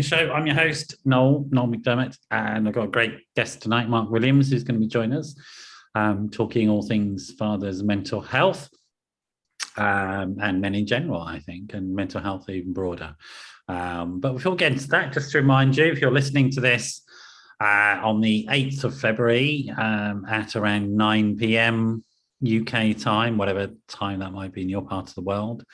Show. I'm your host, Noel McDermott, and I've got a great guest tonight, Mark Williams, who's going to be joining us, talking all things fathers' mental health and men in general, I think, and mental health even broader. But before we get into that, just to remind you, if you're listening to this on the 8th of February at around 9 p.m. UK time, whatever time that might be in your part of the world,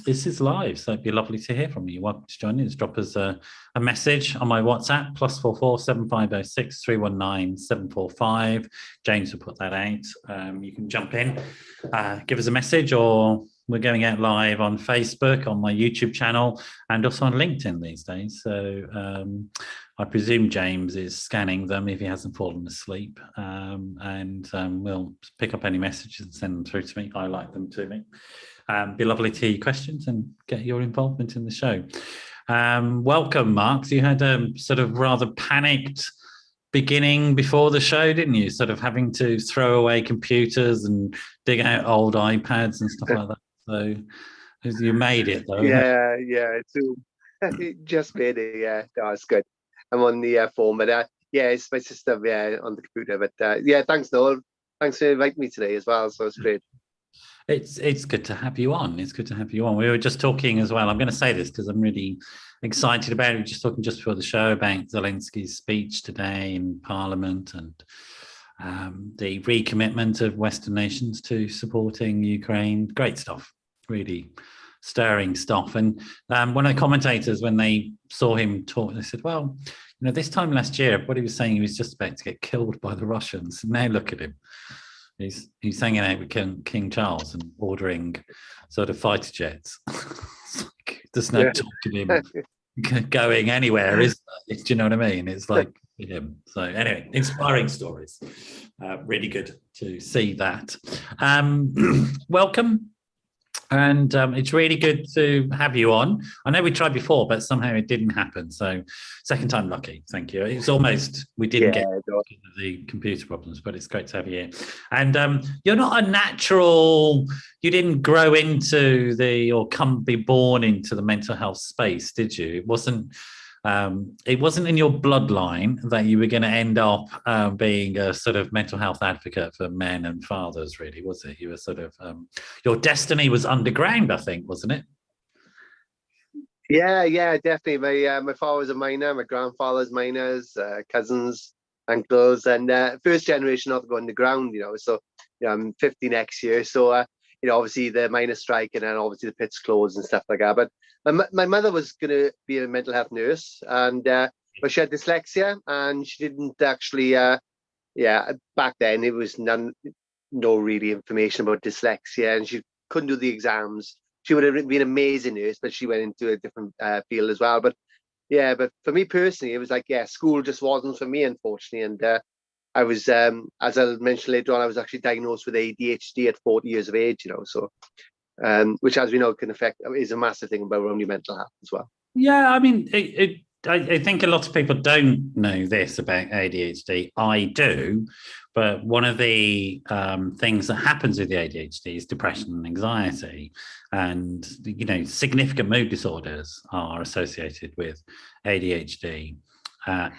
this is live, so it'd be lovely to hear from you. You're welcome to join in. Just drop us a message on my WhatsApp, +44 7506 319 745. James will put that out. You can jump in, give us a message, or we're going out live on Facebook, on my YouTube channel, and also on LinkedIn these days. So I presume James is scanning them if he hasn't fallen asleep, and we'll pick up any messages and send them through to me, highlight them to me. Be lovely to hear your questions and get your involvement in the show. Welcome, Mark. So you had a sort of rather panicked beginning before the show, didn't you? Sort of having to throw away computers and dig out old iPads and stuff like that. So you made it, though. Yeah. So just made it. Yeah, that's good. I'm on the phone, but yeah, it's my sister on the computer. But yeah, thanks, Noel. Thanks for inviting me today as well. So it's great. It's good to have you on. It's good to have you on. We were just talking as well. I'm going to say this because I'm really excited about it. We were just talking just before the show about Zelensky's speech today in Parliament and the recommitment of Western nations to supporting Ukraine. Great stuff. Really stirring stuff. And one of the commentators, when they saw him talk, they said, well, this time last year, everybody was saying he was just about to get killed by the Russians. Now look at him. He's hanging out with King Charles and ordering sort of fighter jets. There's no talking him going anywhere, is there? Do you know what I mean? It's like him. So anyway, inspiring stories. Really good to see that. Welcome. And it's really good to have you on. I know we tried before, but somehow it didn't happen. So second time lucky. Thank you. It's almost, we didn't get the computer problems, but it's great to have you here. And you're not a natural, you didn't grow into or be born into the mental health space, did you? It wasn't in your bloodline that you were going to end up being a sort of mental health advocate for men and fathers, really, was it? You were sort of, your destiny was underground, I think, wasn't it? Yeah, definitely. My father was a miner, my grandfather's miners, cousins, uncles, and first generation not to go underground, So, I'm 50 next year, so obviously the miner strike and then obviously the pits closed and stuff like that. But my mother was going to be a mental health nurse, and but she had dyslexia, and she didn't actually. Back then it was no really information about dyslexia, and she couldn't do the exams. She would have been an amazing nurse, but she went into a different field as well. But for me personally, it was like school just wasn't for me, unfortunately, and I was, as I'll mention later on, I was actually diagnosed with ADHD at 40 years of age, So, which, as we know, is a massive thing about your mental health as well. Yeah, I mean, I think a lot of people don't know this about ADHD. I do, but one of the things that happens with the ADHD is depression and anxiety, and significant mood disorders are associated with ADHD,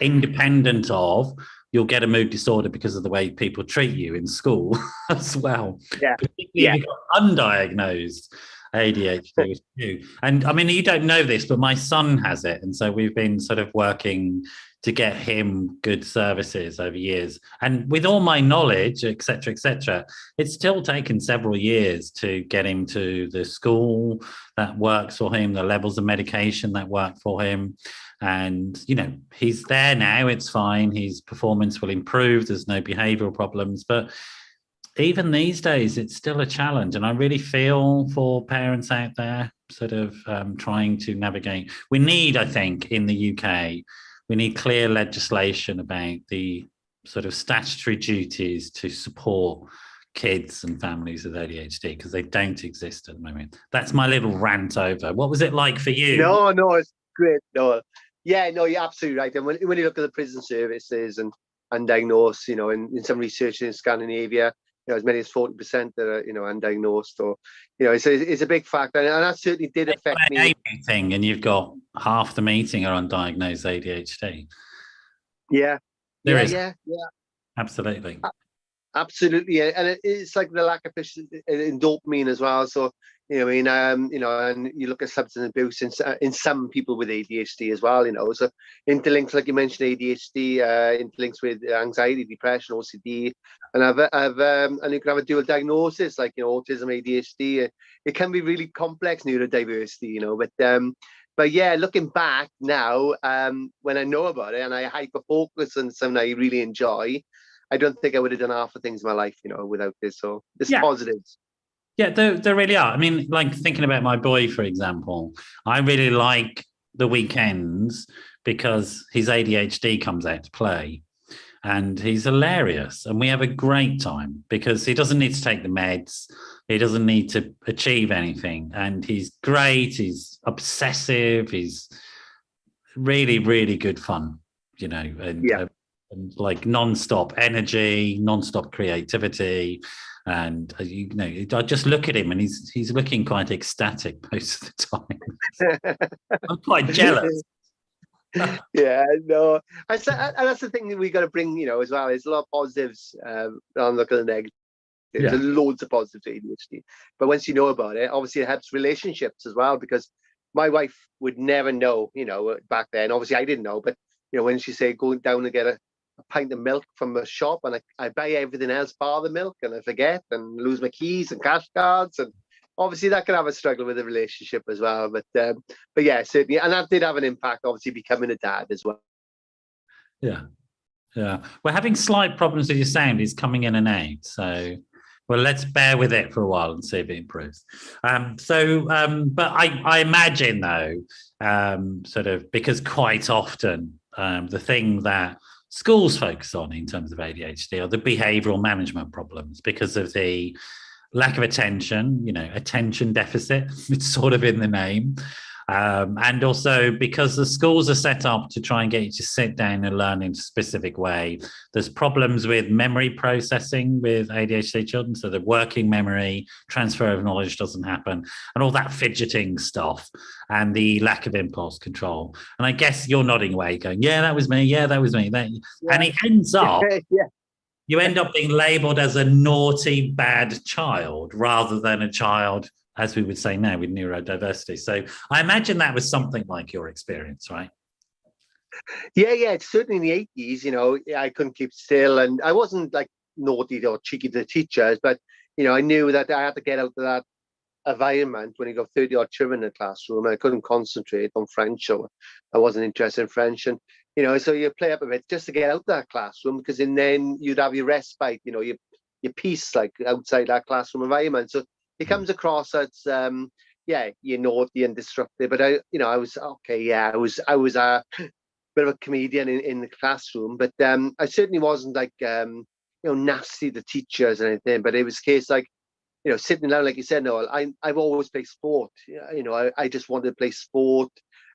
independent of. You'll get a mood disorder because of the way people treat you in school as well. Yeah. Particularly if you've got undiagnosed ADHD. And I mean, you don't know this, but my son has it. And so we've been sort of working to get him good services over years. And with all my knowledge, et cetera, it's still taken several years to get him to the school that works for him, the levels of medication that work for him. And, he's there now, it's fine. His performance will improve. There's no behavioral problems. But even these days, it's still a challenge. And I really feel for parents out there sort of trying to navigate. We need, I think, in the UK, we need clear legislation about the sort of statutory duties to support kids and families with ADHD, because they don't exist at the moment. That's my little rant over. What was it like for you? No, it's great. No, you're absolutely right. And when you look at the prison services and undiagnosed, in some research in Scandinavia, as many as 40% that are, undiagnosed, or, it's a big factor. And that certainly did affect me. Meeting and you've got half the meeting are undiagnosed ADHD. Yeah. There is. Yeah. Absolutely. Absolutely. And it's like the lack of in dopamine as well. So, and you look at substance abuse in some people with ADHD as well, so interlinks, like you mentioned, ADHD, interlinks with anxiety, depression, OCD, and and you can have a dual diagnosis, like, autism, ADHD. It can be really complex neurodiversity, but yeah, looking back now, when I know about it and I hyper focus on something I really enjoy, I don't think I would have done half the things in my life, without this. So it's positives. Yeah, there really are. I mean, like thinking about my boy, for example, I really like the weekends because his ADHD comes out to play and he's hilarious. And we have a great time because he doesn't need to take the meds. He doesn't need to achieve anything. And he's great. He's obsessive. He's really, really good fun, and like non-stop energy, non-stop creativity. And I just look at him and he's looking quite ecstatic most of the time. I'm quite jealous. Yeah, no, and that's the thing that we got to bring, as well. There's a lot of positives. I'm looking at the negatives. There's loads of positives to ADHD, but once you know about it, obviously it helps relationships as well, because my wife would never know, back then. Obviously I didn't know, but when she said going down to get a pint of milk from a shop, and I buy everything else bar the milk, and I forget and lose my keys and cash cards, and obviously that can have a struggle with the relationship as well. But yeah, certainly, and that did have an impact, obviously, becoming a dad as well. Yeah, we're having slight problems with your sound. It's coming in and out, so well, let's bear with it for a while and see if it improves. But I imagine though, sort of, because quite often the thing that schools focus on in terms of ADHD are the behavioral management problems because of the lack of attention, attention deficit. It's sort of in the name. And also because the schools are set up to try and get you to sit down and learn in a specific way. There's problems with memory processing with ADHD children. So the working memory, transfer of knowledge doesn't happen, and all that fidgeting stuff and the lack of impulse control. And I guess you're nodding away going, yeah, that was me. Yeah, that was me. And it ends up, you end up being labeled as a naughty, bad child rather than a child, as we would say now, with neurodiversity. So I imagine that was something like your experience, right? Yeah, it's certainly in the 80s, I couldn't keep still, and I wasn't like naughty or cheeky to the teachers, but, I knew that I had to get out of that environment when you got 30 odd children in the classroom, and I couldn't concentrate on French, or I wasn't interested in French. And, so you play up a bit just to get out of that classroom, because then you'd have your respite, your peace, like outside that classroom environment. So it comes across as you're naughty and disruptive, but I was okay. Yeah, I was a bit of a comedian in the classroom, but I certainly wasn't like nasty to teachers or anything. But it was a case like, sitting down, like you said, Noel. I've always played sport. I just wanted to play sport.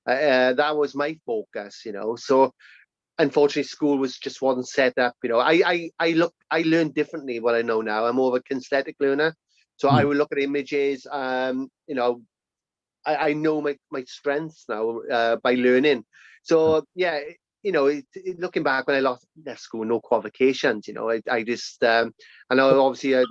That was my focus. So unfortunately, school wasn't set up. I learned differently what I know now. I'm more of a kinesthetic learner. So I would look at images. I know my strengths now by learning. So yeah, looking back when I left school, no qualifications. I just I know obviously.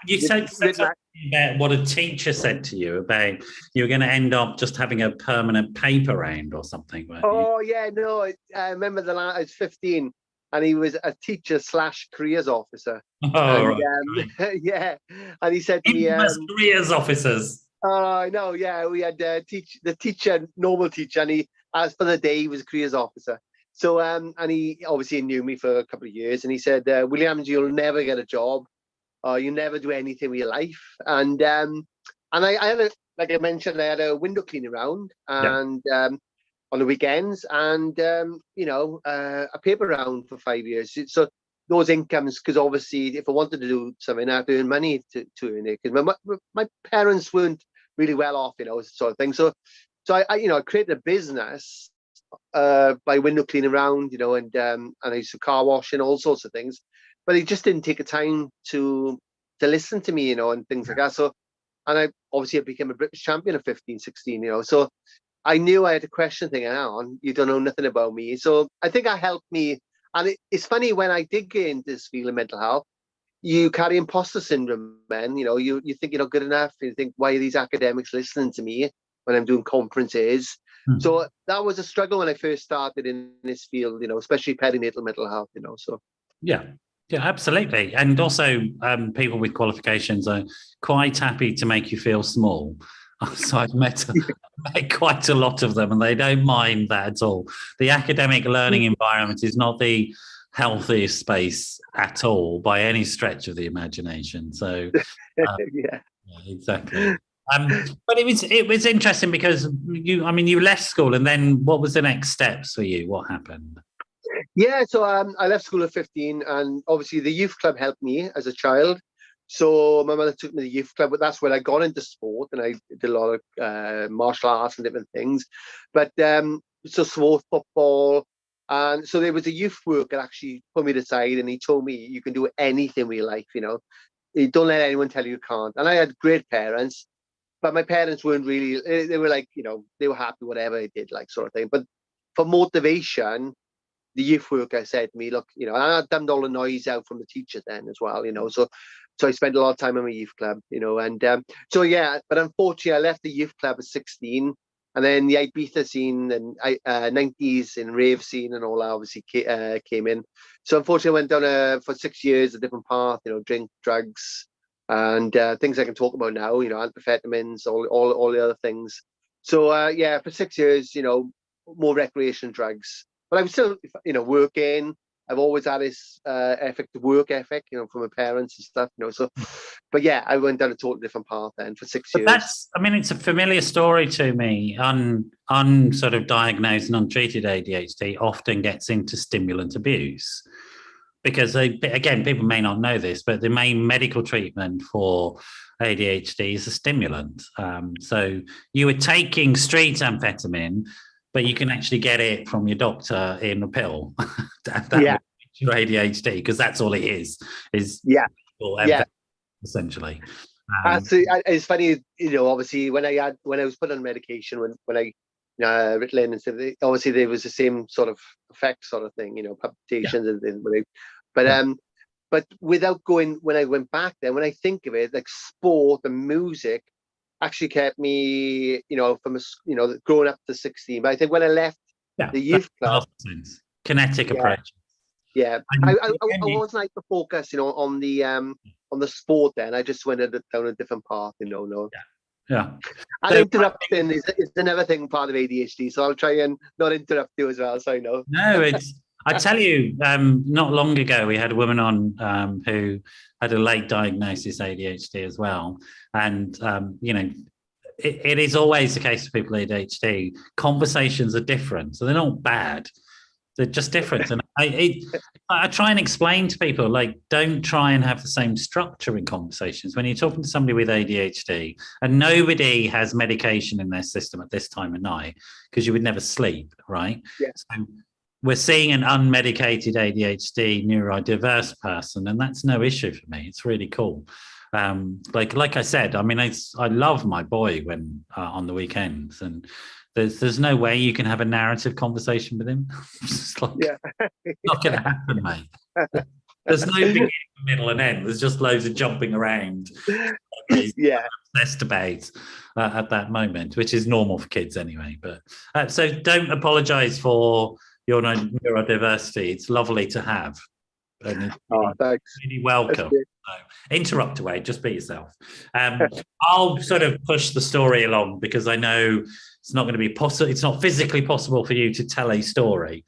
You said about what a teacher said to you about you were going to end up just having a permanent paper round or something. Oh yeah, no. I remember I was 15. And he was a teacher / careers officer. Oh, and, right. Yeah. And he said to me, careers officers. I know, yeah. We had the teacher, normal teacher, and he, as for the day, he was a careers officer. So, and he obviously knew me for a couple of years, and he said, Williams, you'll never get a job, or you never do anything with your life. And I had like I mentioned, I had a window cleaning round, and on the weekends, and a paper round for 5 years. So those incomes, because obviously if I wanted to do something, I had to earn money to earn it, because my parents weren't really well off, sort of thing. So I created a business by window cleaning around, and I used to car wash and all sorts of things, but it just didn't take the time to listen to me, and things like that. So, and I became a British champion at 15, 16, so I knew I had to question thinking, hang on, you don't know nothing about me. So I think that helped me. And it's funny, when I did get into this field of mental health, you carry imposter syndrome, man. You think you're not good enough. You think, why are these academics listening to me when I'm doing conferences? Mm. So that was a struggle when I first started in this field, especially perinatal mental health, so. Yeah, absolutely. And also people with qualifications are quite happy to make you feel small. So I've met quite a lot of them, and they don't mind that at all. The academic learning environment is not the healthiest space at all by any stretch of the imagination. So Yeah, exactly. But it was interesting because you left school, and then what was the next steps for you? What happened? Yeah, so I left school at 15, and obviously the youth club helped me as a child. So my mother took me to the youth club, but that's where I got into sport, and I did a lot of martial arts and different things. But so sport, football, and so there was a youth worker that actually put me aside, and he told me, you can do anything with your life, You don't let anyone tell you can't. And I had great parents, but my parents weren't really. They were like, they were happy whatever I did, like, sort of thing. But for motivation, the youth worker said to me, look, and I dumped all the noise out from the teachers then as well, so I spent a lot of time in my youth club, and so yeah, but unfortunately I left the youth club at 16, and then the Ibiza scene and 90s and rave scene and all that obviously came in. So unfortunately I went down for 6 years a different path, drink, drugs, and things I can talk about now, amphetamines, all the other things. So yeah, for 6 years, more recreation drugs. But I was still, working. I've always had this work ethic, from my parents and stuff, So, but yeah, I went down a totally different path then for 6 years. It's a familiar story to me. Sort of diagnosed and untreated ADHD often gets into stimulant abuse. Because, again, people may not know this, but the main medical treatment for ADHD is a stimulant. So you were taking street amphetamine, but you can actually get it from your doctor in a pill. That your ADHD, because that's all it is essentially. It's funny, obviously when I was put on medication, when I Ritalin and stuff, obviously there was the same sort of effect, sort of thing, palpitations and but without going, when I went back then, when I think of it, like sport and music actually kept me, from growing up to 16. But I think when I left the youth club, kinetic approach. Yeah, I wasn't like to focus, on the sport. Then I just went down a different path, No. Yeah. And interrupting is another thing, part of ADHD. So I'll try and not interrupt you as well, so I know. No, I tell you, not long ago we had a woman on who had a late diagnosis ADHD as well, and it is always the case for people with ADHD. Conversations are different, so they're not bad. They're just different. And I try and explain to people, like, don't try and have the same structure in conversations. When you're talking to somebody with ADHD, and nobody has medication in their system at this time of night, because you would never sleep, right? Yeah. So we're seeing an unmedicated ADHD neurodiverse person, and that's no issue for me. It's really cool. Like I said, I love my boy when on the weekends, and there's no way you can have a narrative conversation with him. It's not going to happen, mate. There's no beginning, middle, and end. There's just loads of jumping around. Obsessed debate at that moment, which is normal for kids anyway. But so don't apologise for your neurodiversity. It's lovely to have. And thanks. Really welcome. So, interrupt away, just be yourself. I'll sort of push the story along because I know it's not going to be possible. It's not physically possible for you to tell a story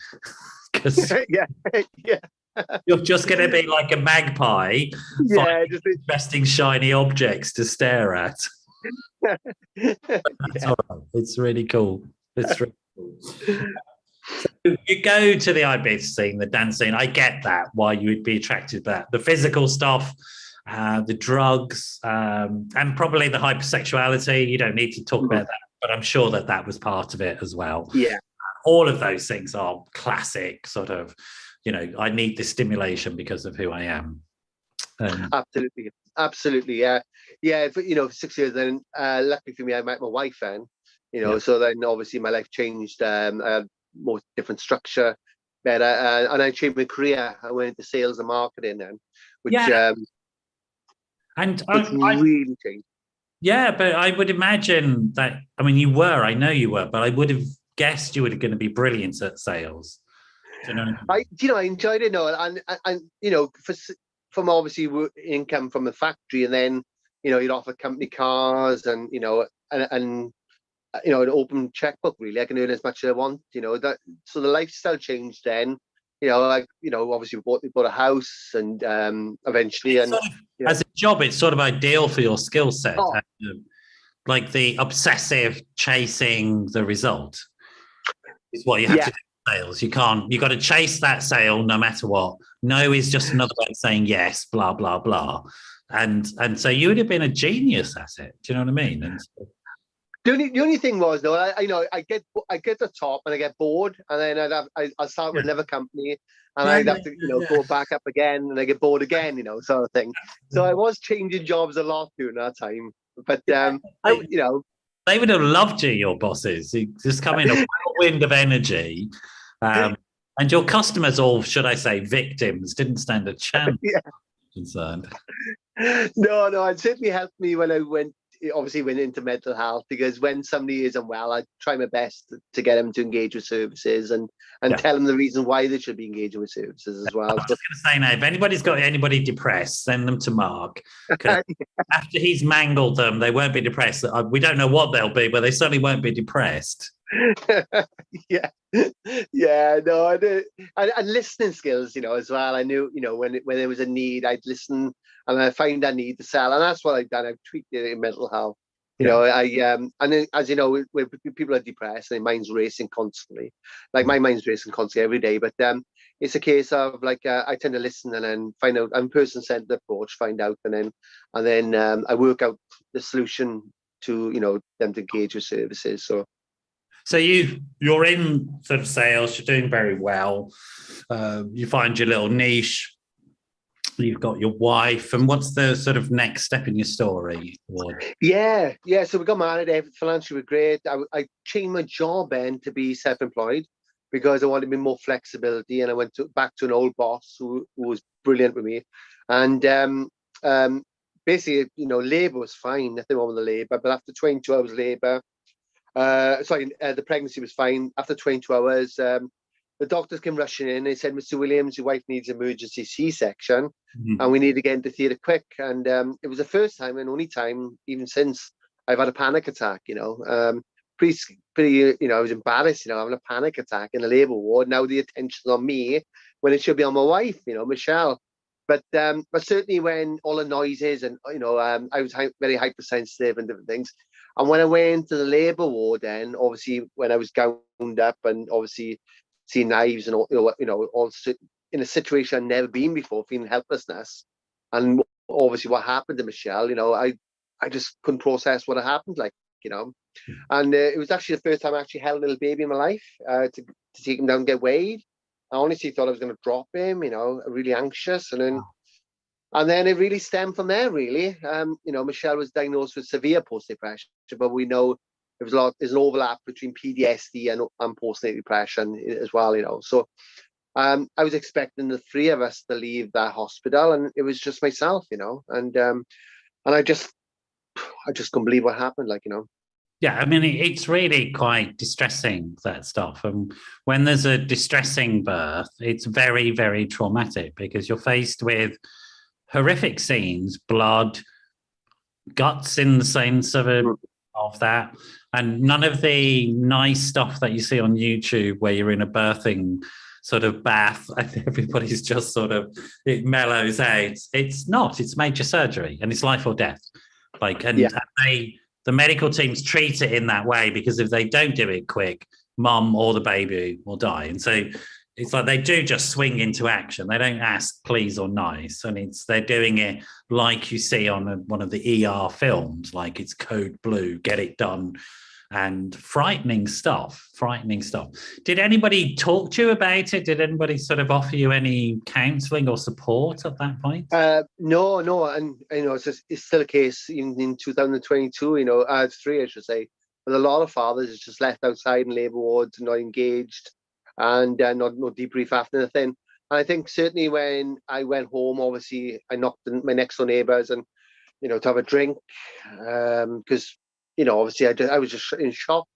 because you're just going to be like a magpie, just interesting shiny objects to stare at. That's all right. It's really cool. It's really cool. So you go to the Ibiza scene, the dance scene. I get that, why you would be attracted to that. The physical stuff, the drugs, and probably the hypersexuality. You don't need to talk about that, but I'm sure that was part of it as well. Yeah. All of those things are classic sort of, I need this stimulation because of who I am. Absolutely. absolutely. Yeah. Yeah. For, for 6 years, then luckily for me, I met my wife then, so then obviously my life changed, more different structure, better. And I changed my career. I went into sales and marketing then, which, and which really changed. Yeah, but I would imagine that, I mean, I know you were, but I would have guessed you were going to be brilliant at sales. Do you know what I mean? I enjoyed it, and from obviously income from the factory, and then, you'd offer company cars and, and an open checkbook, really. I can earn as much as I want, that. So the lifestyle changed then. Obviously we bought a house, and eventually, and as a job, it's sort of ideal for your skill set. Oh. Like the obsessive chasing the result is what you have to do in sales. You got to chase that sale no matter what. No is just another way of saying yes, blah, blah, blah. And so you would have been a genius at it. Do you know what I mean? And the only thing was, though, I get to the top and I get bored, and then I'll start with another company, and I'd have to go back up again, and I get bored again, sort of thing. So I was changing jobs a lot during that time, but they would have loved you, your bosses. You just come in a whirlwind of energy, and your customers, all, should I say, victims, didn't stand a chance. Concerned. No, it certainly helped me when I went into mental health, because when somebody isn't well, I try my best to get them to engage with services and tell them the reason why they should be engaging with services as well. I was just going to say, now, if anybody's got anybody depressed, send them to Mark. After he's mangled them, they won't be depressed. We don't know what they'll be, but they certainly won't be depressed. No, and listening skills, as well. I knew, when there was a need, I'd listen and I find that need to sell, and that's what I've done. I've tweaked it in mental health. And then, as you know, when people are depressed and their mind's racing constantly, like my mind's racing constantly every day, but it's a case of like, I tend to listen and then find out. I'm person-centered approach, find out, and then I work out the solution to them to engage with services. So you're in sort of sales, you're doing very well. You find your little niche. You've got your wife, and what's the sort of next step in your story? Yeah. So we got married. Financially, we're great. I changed my job then to be self-employed because I wanted to be more flexibility, and I went back to an old boss who was brilliant with me, and basically, labour was fine, nothing wrong with the labour, but after 22 hours labour. The pregnancy was fine. After 22 hours, the doctors came rushing in. They said, "Mr. Williams, your wife needs emergency C-section, and we need to get into theatre quick." And it was the first time and only time, even since, I've had a panic attack. Pretty. I was embarrassed. Having a panic attack in the labour ward. Now the attention's on me when it should be on my wife. Michelle. But certainly when all the noises and I was very hypersensitive and different things. And when I went to the labour ward, then obviously when I was gowned up and obviously seeing knives and all in a situation I'd never been before, feeling helplessness, and obviously what happened to Michelle, I just couldn't process what had happened, and it was actually the first time I actually held a little baby in my life, to take him down and get weighed. I honestly thought I was going to drop him, really anxious, and then it really stemmed from there, really. Michelle was diagnosed with severe post-depression, but we know there's an overlap between PTSD and postnatal depression as well, So I was expecting the three of us to leave that hospital, and it was just myself, and I just couldn't believe what happened, Yeah, I mean, it's really quite distressing, that stuff. And when there's a distressing birth, it's very, very traumatic because you're faced with horrific scenes, blood, guts in the sense of that, and none of the nice stuff that you see on YouTube where you're in a birthing sort of bath. I think everybody's just sort of, it mellows out. It's not. It's major surgery, and it's life or death. The medical teams treat it in that way because if they don't do it quick, mum or the baby will die. And so it's like they do just swing into action. They don't ask please or nice. And they're doing it like you see on one of the ER films, like it's code blue, get it done. and frightening stuff. Did anybody talk to you about it? Did anybody sort of offer you any counselling or support at that point? No, and it's still a case in 2022. I had three, I should say, but a lot of fathers is just left outside in labour wards, not engaged, and not no debrief after anything. And I think certainly when I went home, obviously I knocked on my next door neighbours and to have a drink, because obviously I was just in shock.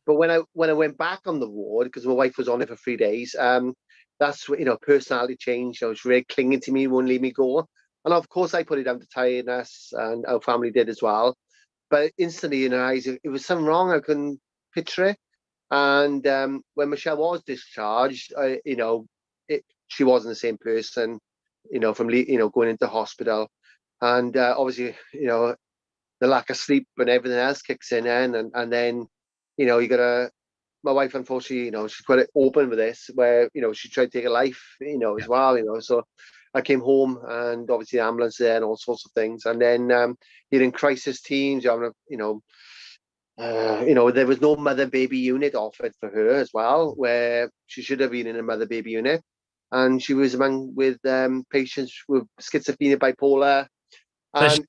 But when I went back on the ward, because my wife was on it for 3 days, that's what personality changed. She was really clinging to me, won't leave me go, and of course I put it down to tiredness, and our family did as well. But instantly in her eyes, it was something wrong. I couldn't picture it. And when Michelle was discharged, she wasn't the same person, from going into hospital, and obviously, the lack of sleep and everything else kicks in, and then, you gotta. My wife, unfortunately, she's quite open with this, where she tried to take her life, as well, So I came home, and obviously the ambulance there and all sorts of things, and then you're in crisis teams. There was no mother-baby unit offered for her as well, where she should have been in a mother-baby unit, and she was with patients with schizophrenia, bipolar, and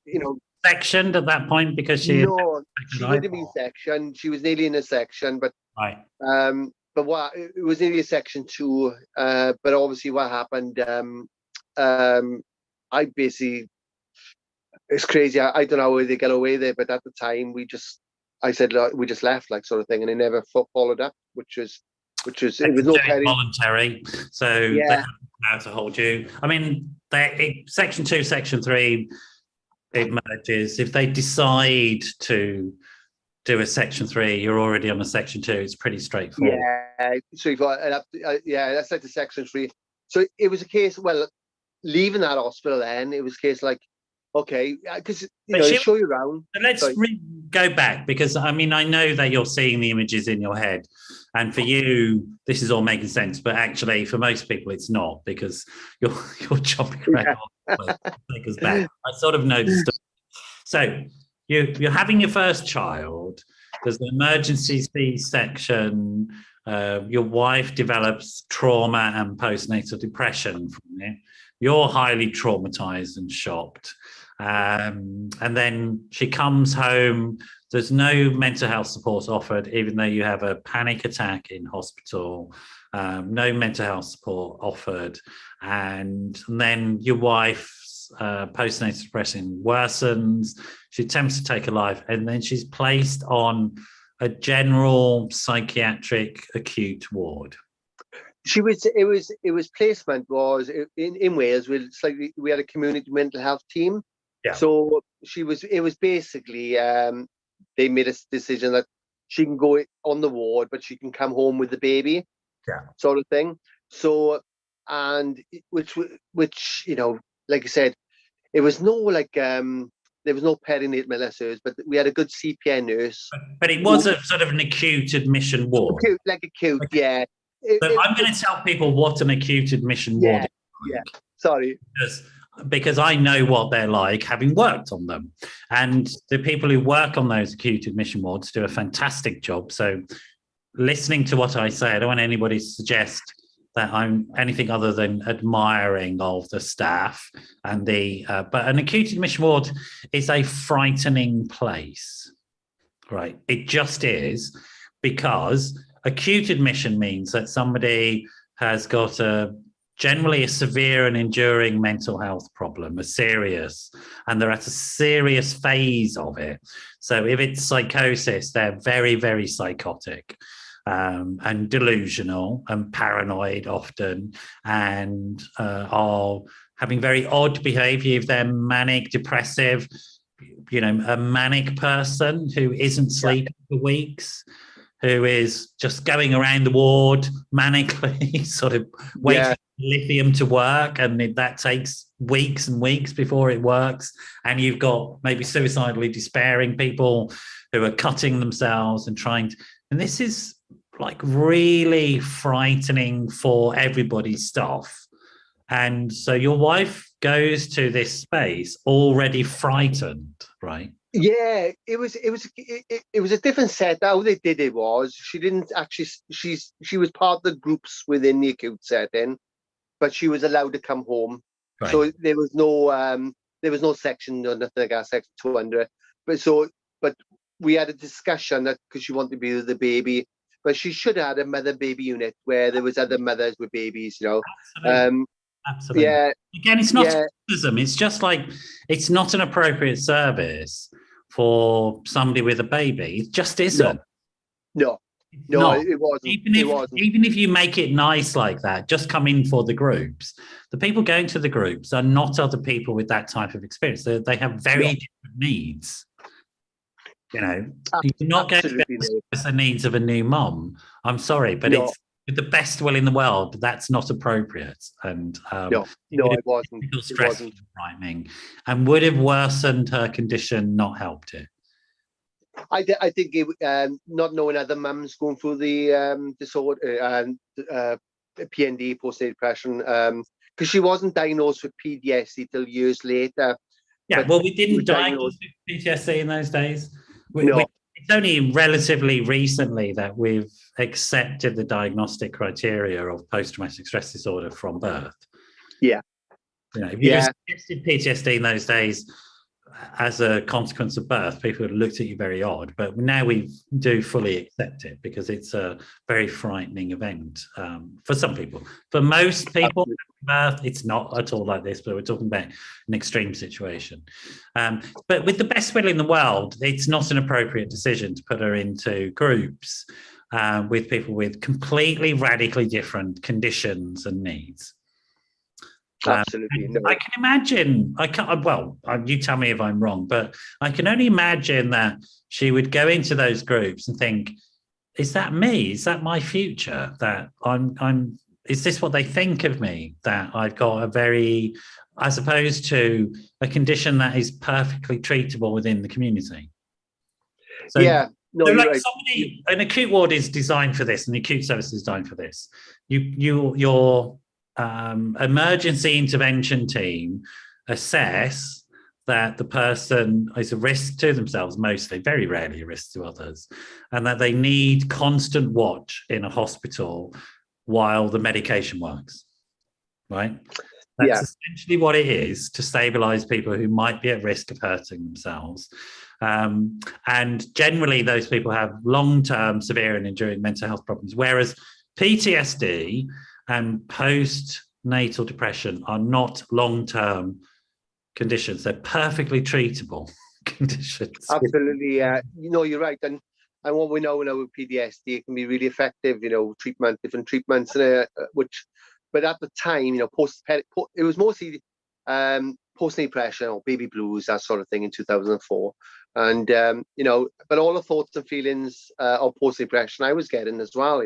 sectioned at that point because she wouldn't have been sectioned. She was nearly in a section, but right. But it was nearly a section 2. But obviously, what happened? I basically, it's crazy. I don't know how they get away there, but at the time, I said, look, we just left, like, sort of thing, and they never followed up, which was it was no voluntary. So they have now to hold you. I mean, section 2, section 3. It merges. If they decide to do a section 3, you're already on a section 2. It's pretty straightforward. Yeah, straightforward. That's like the section 3. So it was a case. Well, leaving that hospital, then it was a case like, okay, because they show you around. Let's go back, because I mean, I know that you're seeing the images in your head, and for you, this is all making sense. But actually, for most people, it's not, because you're jumping around. Take us back. I sort of know the story. So you're having your first child. There's an emergency C-section. Your wife develops trauma and postnatal depression from it. You're highly traumatized and shocked. And then she comes home. There's no mental health support offered, even though you have a panic attack in hospital. No mental health support offered. And then your wife's postnatal depression worsens. She attempts to take her life, and then she's placed on a general psychiatric acute ward. It was placement was in Wales. We had a community mental health team. Yeah. So it was basically they made a decision that she can go on the ward, but she can come home with the baby. Yeah. Sort of thing. So, and which like I said, it was no like there was no perinatal nurses, but we had a good CPN nurse. But it was a sort of an acute admission ward. Acute, yeah. So I'm going to tell people what an acute admission ward is. Yeah, sorry. Because I know what they're like, having worked on them. And the people who work on those acute admission wards do a fantastic job. So listening to what I say, I don't want anybody to suggest that I'm anything other than admiring of the staff and but an acute admission ward is a frightening place, right? It just is, because acute admission means that somebody has got generally a severe and enduring mental health problem, and they're at a serious phase of it. So if it's psychosis, they're very, very psychotic. And delusional and paranoid often, and are having very odd behavior. If they're manic, depressive, a manic person who isn't sleeping for weeks, who is just going around the ward manically, sort of waiting for lithium to work, and that takes weeks and weeks before it works. And you've got maybe suicidally despairing people who are cutting themselves and and this is like really frightening for everybody's stuff. And so your wife goes to this space already frightened, right? Yeah, it was a different set. How they did it was she didn't actually she was part of the groups within the acute setting, but she was allowed to come home. Right. So there was no section or nothing like that, section 200. But we had a discussion that because she wanted to be with the baby, but she should have had a mother baby unit where there was other mothers with babies, you know. Absolutely. Um, Absolutely. yeah, Again, it's not yeah, sexism. It's just like it's not an appropriate service for somebody with a baby. It just isn't. no, It's no, not. it wasn't. Even It if wasn't. even if you make it nice like that, just come in for the groups. The people going to the groups are not other people with that type of experience. They have very No, different needs. You know, you're not going to be absolutely able to no. service the needs of a new mom. I'm sorry, but No, it's with the best will in the world, that's not appropriate. And no, it would no, have it wasn't. been It stressful wasn't. and frightening and would have worsened her condition, not helped it. I think not knowing other mums going through the disorder and PND, postnatal depression, because she wasn't diagnosed with PTSD till years later, Yeah, but well, we she was didn't diagnose diagnosed. with PTSD in those days. No, It's only relatively recently that we've accepted the diagnostic criteria of post-traumatic stress disorder from birth. yeah, You know, if you'd have yeah, suggested PTSD in those days as a consequence of birth, people would have looked at you very odd. But now we do fully accept it because it's a very frightening event for some people. For most people, absolutely. birth, it's not at all like this, but we're talking about an extreme situation. But with the best will in the world, it's not an appropriate decision to put her into groups with people with completely radically different conditions and needs. Absolutely no. I can imagine. I can't. Well, you tell me if I'm wrong, but I can only imagine that she would go into those groups and think, "Is that me? Is that my future? That I'm. Is this what they think of me? That I've got a very, as opposed to a condition that is perfectly treatable within the community." So, Yeah, no, so you're like right. somebody, an acute ward is designed for this, and the acute service is designed for this. Your emergency intervention team assess that the person is a risk to themselves, mostly, very rarely a risk to others, and that they need constant watch in a hospital while the medication works, right? That's Yeah, essentially what it is to stabilize people who might be at risk of hurting themselves. And generally, those people have long-term, severe and enduring mental health problems, whereas PTSD and postnatal depression are not long-term conditions. They're perfectly treatable conditions. absolutely. You're right. And what we know now with PTSD, it can be really effective. Different treatments, which, but at the time, it was mostly postnatal depression or baby blues, that sort of thing in 2004. And but all the thoughts and feelings of postnatal depression I was getting as well.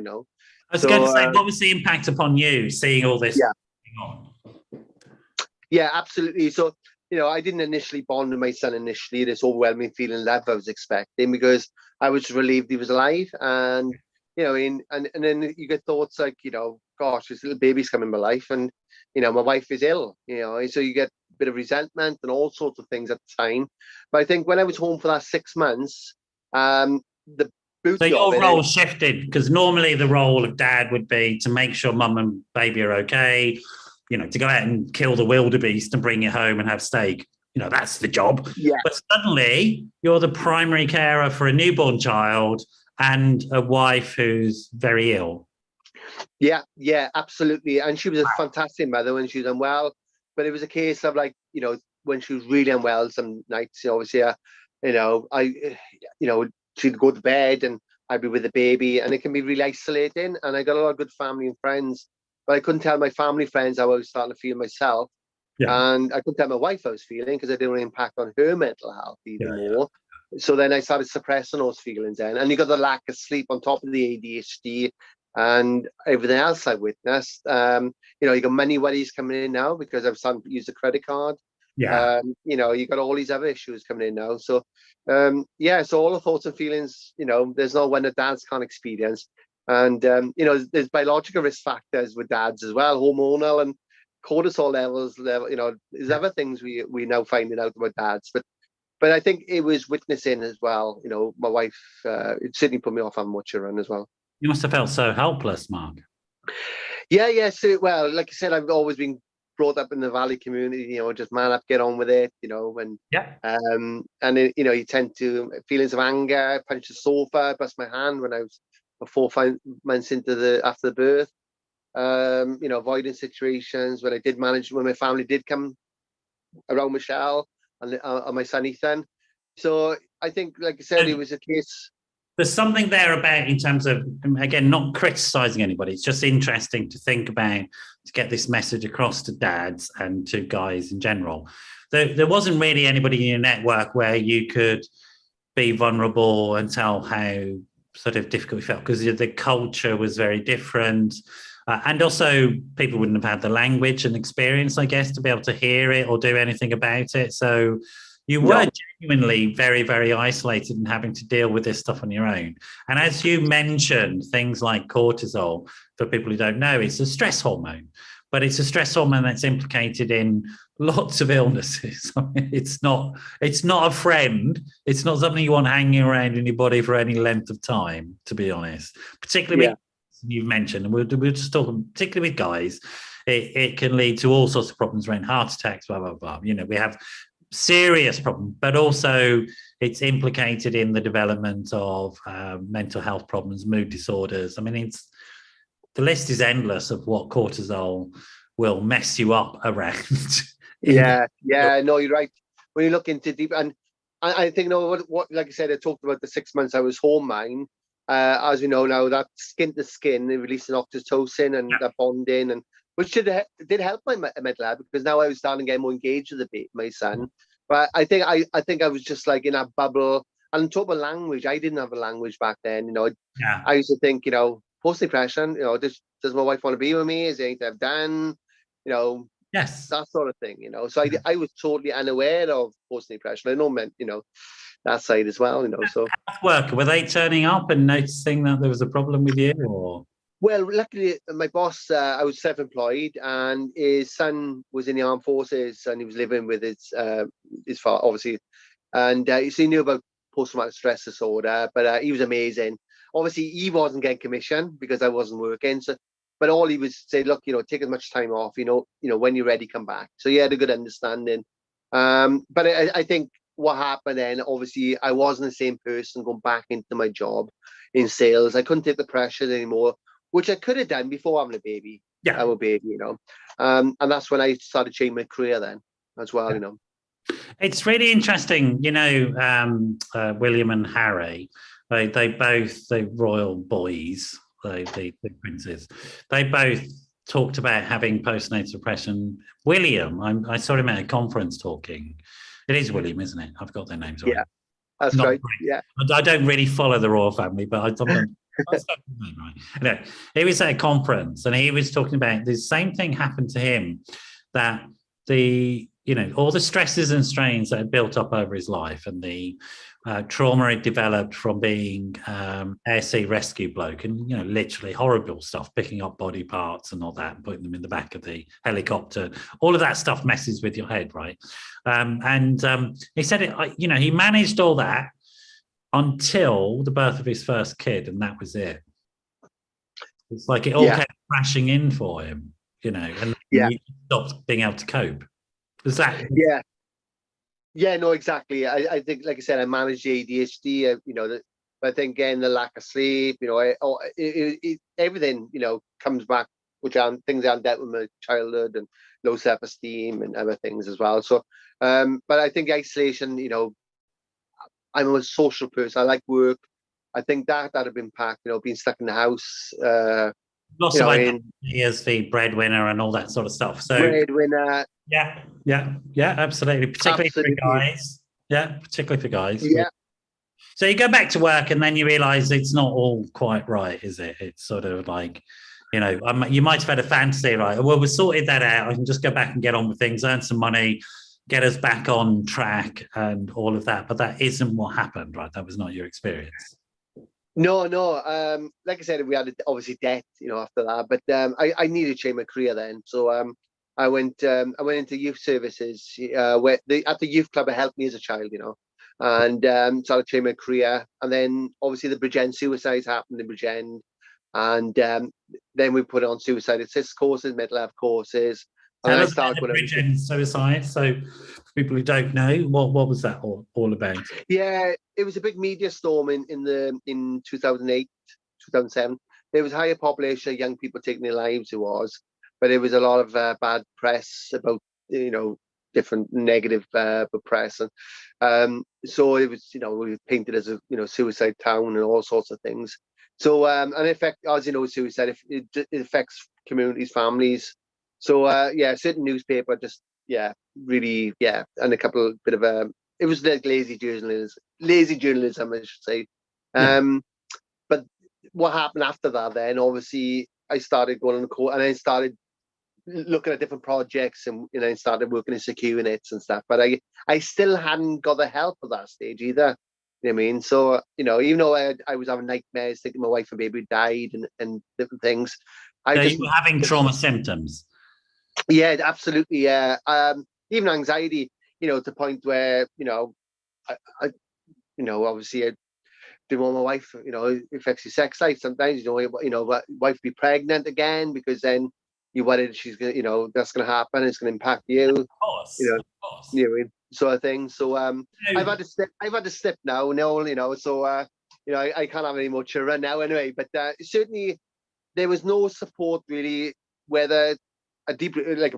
I was going to So say, what was the impact upon you seeing all this yeah, going on? yeah, absolutely. So I didn't initially bond with my son initially. This overwhelming feeling of love I was expecting because I was relieved he was alive, and and then you get thoughts like gosh, this little baby's come in my life, and my wife is ill. So you get a bit of resentment and all sorts of things at the time. But I think when I was home for that 6 months, the So beauty of your it role is, shifted because normally the role of dad would be to make sure mum and baby are okay, to go out and kill the wildebeest and bring it home and have steak. That's the job. yeah, But suddenly you're the primary carer for a newborn child and a wife who's very ill. yeah, absolutely. And she was a fantastic mother when she was unwell. But it was a case of when she was really unwell some nights, obviously, she'd go to bed and I'd be with the baby, and it can be really isolating. And I got a lot of good family and friends, but I couldn't tell my family friends how I was starting to feel myself. Yeah. And I couldn't tell my wife how I was feeling because I didn't want to impact on her mental health even Yeah. more. So then I started suppressing those feelings then. And you got the lack of sleep on top of the ADHD and everything else I witnessed. You got money worries coming in now because I've started to use a credit card. Yeah. You got all these other issues coming in now. So so all the thoughts and feelings, there's no one that dads can't experience. And there's biological risk factors with dads as well, hormonal and cortisol levels. There's other things we now finding out about dads. But but I think it was witnessing as well. You know, my wife, it certainly put me off having much children as well. You must have felt so helpless, Mark. Yeah. So, well, like I said, I've always been brought up in the Valley community. You know, just man up, get on with it. You know, and it, you know, you tend to feelings of anger, punch the sofa, bust my hand when I was 4 or 5 months after the birth. You know, avoiding situations when I did manage, when my family did come around Michelle and my son Ethan. So I think, like I said, it was a case. There's something there about, in terms of, again, not criticizing anybody. It's just interesting to think about, to get this message across to dads and to guys in general. There wasn't really anybody in your network where you could be vulnerable and tell how sort of difficult you felt, because the culture was very different. And also people wouldn't have had the language and experience, I guess, to be able to hear it or do anything about it. So you were genuinely very, very isolated and having to deal with this stuff on your own. And as you mentioned, things like cortisol, for people who don't know, it's a stress hormone, but it's a stress hormone that's implicated in lots of illnesses. I mean, it's not a friend. It's not something you want hanging around in your body for any length of time, to be honest. Particularly with, you've mentioned, and we're just talking particularly with guys, it can lead to all sorts of problems around heart attacks, blah, blah, blah. You know, we have serious problem, but also it's implicated in the development of mental health problems, mood disorders. I mean, the list is endless of what cortisol will mess you up around. No, you're right. When you look into deep, and I think, what like I said, I talked about the 6 months I was home mine. As we know now, that skin to skin, releasing oxytocin and that bonding, and which did help my mental health, because now I was starting to get more engaged with my son. But I think I was just like in a bubble. And on top of language, I didn't have a language back then. You know, I used to think, you know, post depression. You know, does my wife want to be with me? Is there anything I've done? You know, that sort of thing. You know, so I was totally unaware of post depression. I know, you know, that side as well. You know, so work, were they turning up and noticing that there was a problem with you, or? Well, luckily, my boss, I was self-employed, and his son was in the armed forces, and he was living with his father, obviously, and so he knew about post-traumatic stress disorder. But he was amazing. Obviously, he wasn't getting commission because I wasn't working. So, but all he was saying, look, you know, take as much time off. You know, when you're ready, come back. So he had a good understanding. But I think what happened then, obviously, I wasn't the same person going back into my job in sales. I couldn't take the pressure anymore, which I could have done before having a baby. Our baby, you know. And that's when I started changing my career then as well, you know. It's really interesting, you know, William and Harry, they both, the royal boys, the princes, they both talked about having postnatal depression. William, I saw him at a conference talking. It is William, isn't it? I've got their names right. Yeah, that's right. Yeah. I don't really follow the royal family, but I sometimes... Anyway, he was at a conference and he was talking about the same thing happened to him, that all the stresses and strains that had built up over his life, and the trauma it developed from being air sea rescue bloke, and literally horrible stuff, picking up body parts and all that and putting them in the back of the helicopter. All of that stuff messes with your head, right? He said he managed all that until the birth of his first kid, and that was it. It's like it all kept crashing in for him, and he stopped being able to cope. Was that? Yeah, no, exactly. I think, like I said, I managed the ADHD, but I think, again, the lack of sleep, everything, comes back, which are things I dealt with my childhood, and low self-esteem and other things as well. So, but I think isolation, I'm a social person. I like work. I think that had an impact, being stuck in the house. Lots of identity as the breadwinner and all that sort of stuff. So breadwinner. Yeah, absolutely. Particularly for guys. Yeah, particularly for guys. Yeah. So you go back to work and then you realise it's not all quite right, is it? It's sort of like, you might have had a fantasy, right? Well, we sorted that out. I can just go back and get on with things, earn some money, get us back on track and all of that. But that isn't what happened, right? That was not your experience. No. Like I said, we had obviously debt, after that. But I needed to change my career then. So I went into youth services, where at the youth club, it helped me as a child, and started training my career. And then obviously the Bridgend suicides happened in Bridgend, and then we put on suicide assist courses, mental health courses. And Tell I us about started the going Bridgend suicide. So, for people who don't know, what was that all about? Yeah, it was a big media storm in 2008, 2007. There was a higher population of young people taking their lives. It was, but there was a lot of bad press about different negative press, and so it was we were painted as a suicide town and all sorts of things. So and in fact, as you know, suicide it affects communities, families. So yeah, certain newspaper just really and a couple bit of it was like lazy journalism, I should say. Yeah. But what happened after that? Then obviously I started going on the court, and I started looking at different projects, and I started working in secure units and stuff. But I still hadn't got the help at that stage either. You know what I mean? So even though I was having nightmares, thinking my wife and baby died, and different things, So you were having trauma symptoms. Yeah, absolutely. Yeah. Even anxiety, to the point where, I obviously I didn't want my wife, it affects your sex life sometimes, wife be pregnant again, because then you worried she's going to, that's going to happen. It's going to impact you, Of course. Of course. Sort of thing. So, I've had to step now, so, I can't have any more children now anyway, but certainly there was no support really, whether a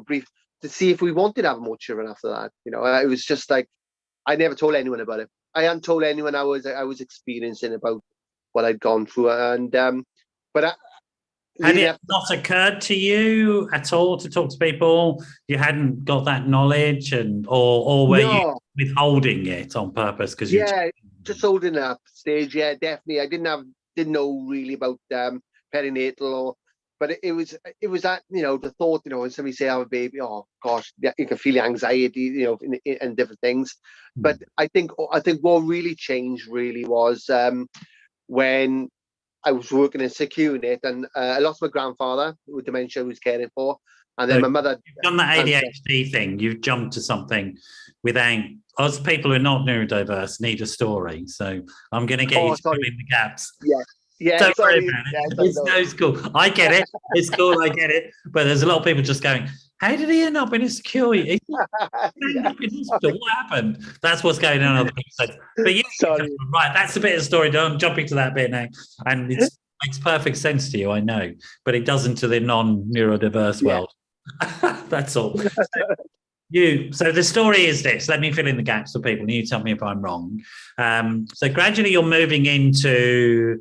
brief to see if we wanted to have more children after that. It was just like I never told anyone about it. I hadn't told anyone I was experiencing about what I'd gone through, and but had it not occurred to you at all to talk to people? You hadn't got that knowledge, or were you withholding it on purpose? Because just holding up stage. Yeah, definitely. I didn't know really about perinatal, but it was that the thought when somebody say I have a baby, oh gosh, you can feel the anxiety and different things. But I think what really changed really was when I was working in a secure unit, and I lost my grandfather with dementia, who was caring for, and then my mother. You've done that ADHD thing. You've jumped to something without us. People who are not neurodiverse need a story, so I'm going to get you to fill in the gaps. Yeah, don't worry about it. It's cool. I get it. It's cool. I get it. But there's a lot of people just going, how did he end up in a secure unit? What happened? That's what's going on the episode. But right, that's a bit of the story. I'm jumping to that bit now. And it makes perfect sense to you, I know. But it doesn't to the non-neurodiverse world. That's all. So the story is this. Let me fill in the gaps for people, and you tell me if I'm wrong. So gradually you're moving into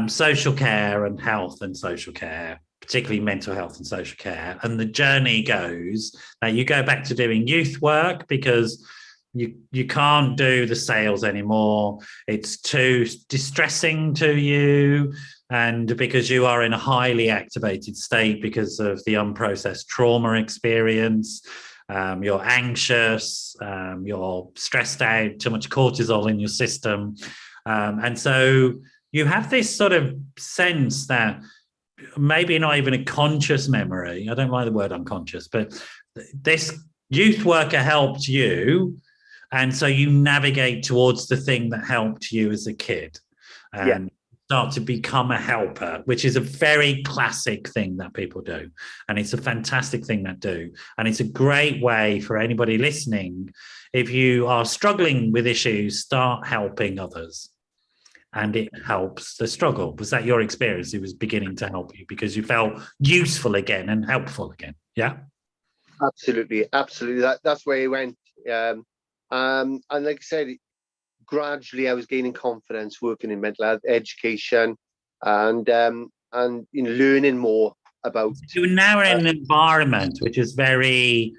social care and health and social care, particularly mental health and social care. And the journey goes that you go back to doing youth work because you can't do the sales anymore. It's too distressing to you. And because you are in a highly activated state because of the unprocessed trauma experience, you're anxious, you're stressed out, too much cortisol in your system. And so you have this sort of sense that maybe not even a conscious memory. I don't like the word unconscious, but this youth worker helped you. And so you navigate towards the thing that helped you as a kid and start to become a helper, which is a very classic thing that people do. And it's a fantastic thing that do. And it's a great way for anybody listening. If you are struggling with issues, start helping others. And it helps the struggle. Was that your experience? It was beginning to help you because you felt useful again and helpful again. Yeah. Absolutely. That's where it went. And like I said, gradually I was gaining confidence working in mental health education, and learning more about. You were now in an environment which is very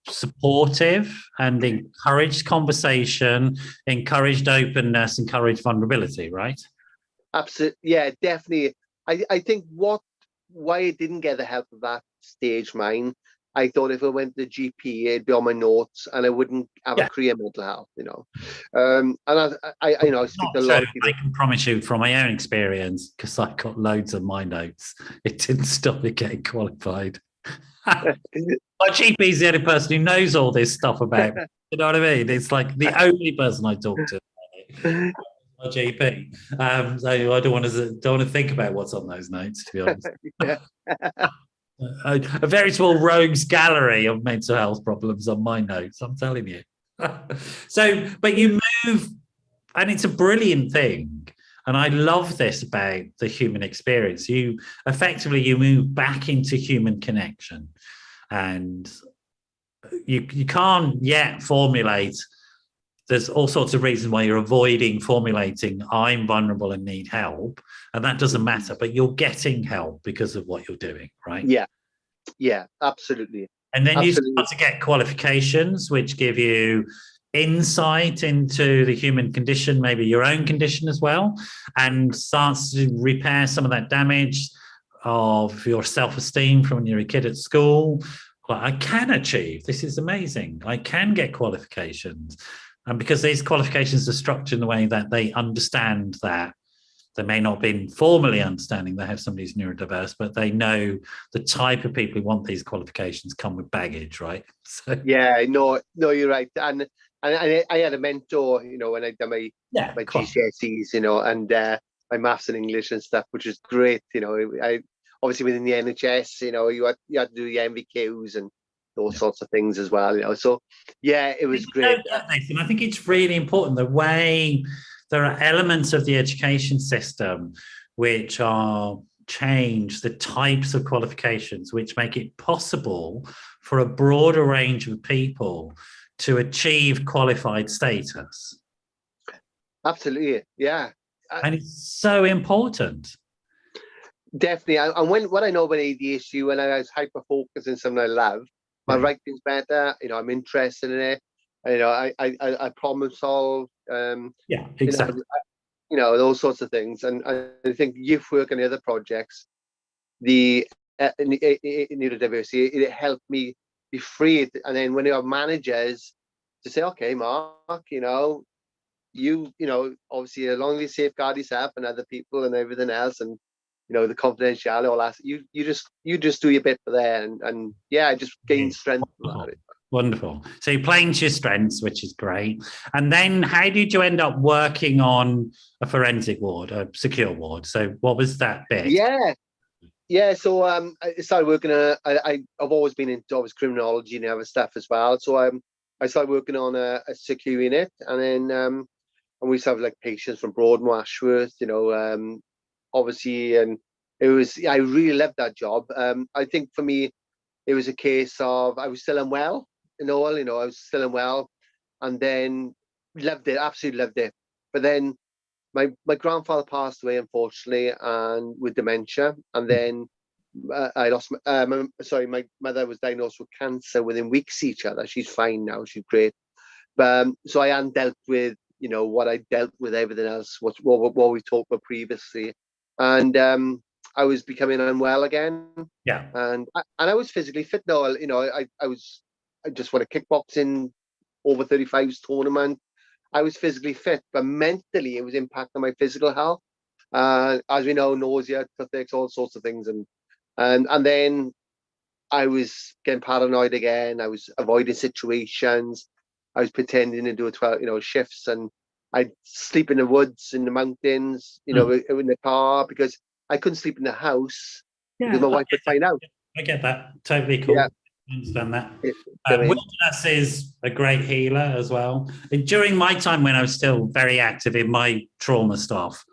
supportive and encouraged conversation, encouraged openness, encouraged vulnerability, right? Absolutely. Yeah, definitely. I think why I didn't get the help of that stage, mine, I thought if I went to the GP, it'd be on my notes and I wouldn't have a career mental health, And I speak to a lot of people. I can promise you from my own experience, because I got loads of my notes, it didn't stop me getting qualified. My GP is the only person who knows all this stuff about. You know what I mean? It's like the only person I talk to. My GP. So I don't want to think about what's on those notes, to be honest. Yeah. A very small rogues gallery of mental health problems on my notes, I'm telling you. So, but you move, and it's a brilliant thing. And I love this about the human experience. You move back into human connection, and you can't yet formulate. There's all sorts of reasons why you're avoiding formulating I'm vulnerable and need help, and that doesn't matter, but you're getting help because of what you're doing, right? Yeah, absolutely. And then you start to get qualifications which give you insight into the human condition, maybe your own condition as well, and starts to repair some of that damage of your self-esteem from when you're a kid at school. Well, I can achieve, this is amazing, I can get qualifications. And because these qualifications are structured in the way that they understand that they may not have been formally understanding they have somebody who's neurodiverse, but they know the type of people who want these qualifications come with baggage, right? So yeah, no, you're right. And I had a mentor, when I did my GCSEs, and my maths and English and stuff, which is great. I obviously within the NHS, you had to do the MVQs and those sorts of things as well. So yeah, it was great. And I think it's really important the way there are elements of the education system which are change the types of qualifications which make it possible for a broader range of people to achieve qualified status. Absolutely, yeah. And it's so important. Definitely. And what I know about ADHD, when I was hyper focused in something I love, my writing's better. I'm interested in it. I problem solve. Yeah, exactly. Those sorts of things. And I think youth work and other projects, the neurodiversity, it helped me be free. And then when you have managers to say, okay, Mark, obviously as long as you safeguard yourself and other people and everything else, and the confidentiality, all that, you just do your bit for there, and I just gain strength from that. Wonderful. So you're playing to your strengths, which is great. And then how did you end up working on a forensic ward, a secure ward? So what was that bit? Yeah. So I started working. I've always been into criminology and other stuff as well. So I started working on a secure unit, and then and we used to have like patients from Broadmoor, Ashworth, obviously, and I really loved that job. I think for me, it was a case of I was still unwell, I was still unwell, and then loved it, absolutely loved it. But then my grandfather passed away, unfortunately, and with dementia, and then I lost. My mother was diagnosed with cancer within weeks of each other. She's fine now. She's great. But so I hadn't dealt with what I dealt with everything else. What we talked about previously, and I was becoming unwell again. Yeah. And I was physically fit now. I just won a kickboxing over 35s tournament. I was physically fit, but mentally it was impacting my physical health. As we know, nausea, toothaches, all sorts of things, and then I was getting paranoid again. I was avoiding situations. I was pretending to do 12, shifts, and I'd sleep in the woods, in the mountains, in the car, because I couldn't sleep in the house because my wife would find out. I get that. Totally cool. Yeah. I understand that. Wilderness is a great healer as well. And during my time when I was still very active in my trauma stuff,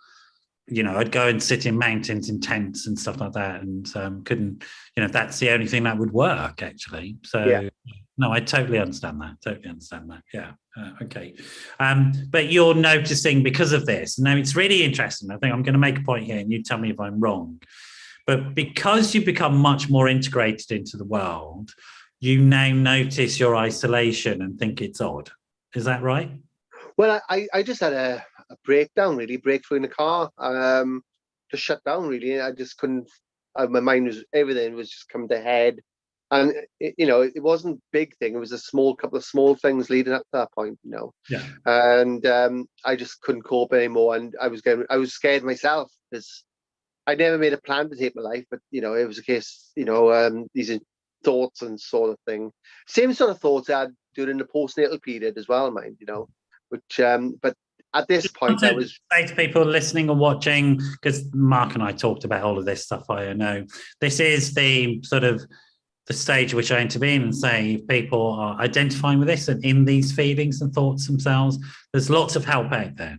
I'd go and sit in mountains in tents and stuff like that, and couldn't, that's the only thing that would work actually. So no, I totally understand that. Yeah. Okay. But you're noticing because of this. Now it's really interesting. I think I'm going to make a point here and you tell me if I'm wrong. But because you become much more integrated into the world, you now notice your isolation and think it's odd. Is that right? Well, I just had a breakthrough in the car. Just shut down, really. I just couldn't, my mind was, everything was just coming to head. And, it wasn't a big thing. It was a couple of small things leading up to that point, Yeah. And I just couldn't cope anymore. And I was scared myself because I never made a plan to take my life, but it was a case, these thoughts and sort of thing. Same sort of thoughts I had during the postnatal period as well, mind, which but at this point, I was say to people listening or watching, because Mark and I talked about all of this stuff. I know this is the sort of the stage which I intervene and say if people are identifying with this and in these feelings and thoughts themselves, there's lots of help out there.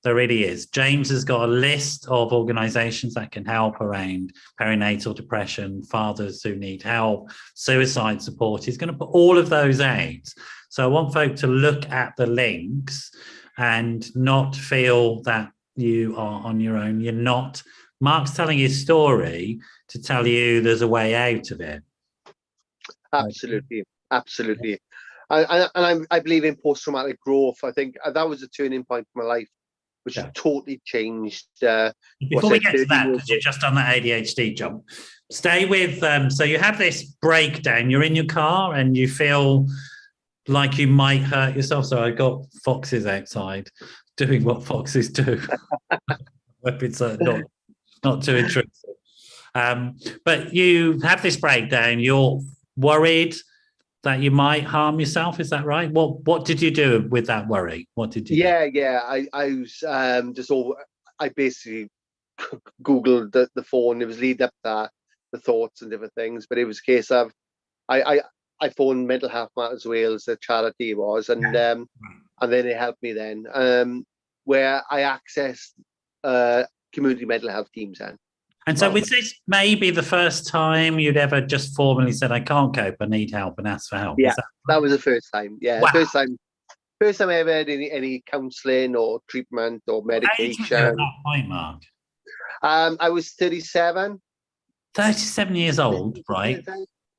There really is. James has got a list of organisations that can help around perinatal depression, fathers who need help, suicide support. He's going to put all of those out. So I want folk to look at the links and not feel that you are on your own. You're not. Mark's telling his story to tell you there's a way out of it. Absolutely. I believe in post-traumatic growth. I think that was a turning point in my life, which totally changed. Before we get to that, because you've just done that ADHD jump, stay with, so you have this breakdown, you're in your car and you feel like you might hurt yourself. So I got foxes outside doing what foxes do. Hope it's not too intrusive. But you have this breakdown, you're worried that you might harm yourself. Is that right? What did you do with that worry? What did you do? I was I basically Googled the phone. It was lead up to that, the thoughts and different things. But it was a case of I phoned Mental Health Matters Wales, the charity it was, and then it helped me then, where I accessed community mental health teams then. And so was this maybe the first time you'd ever just formally said, I can't cope, I need help, and asked for help? Yeah, that was the first time. Yeah, wow. First time I ever had any counselling or treatment or medication. What age were you at that point, Mark? I was 37. 37 years old, right?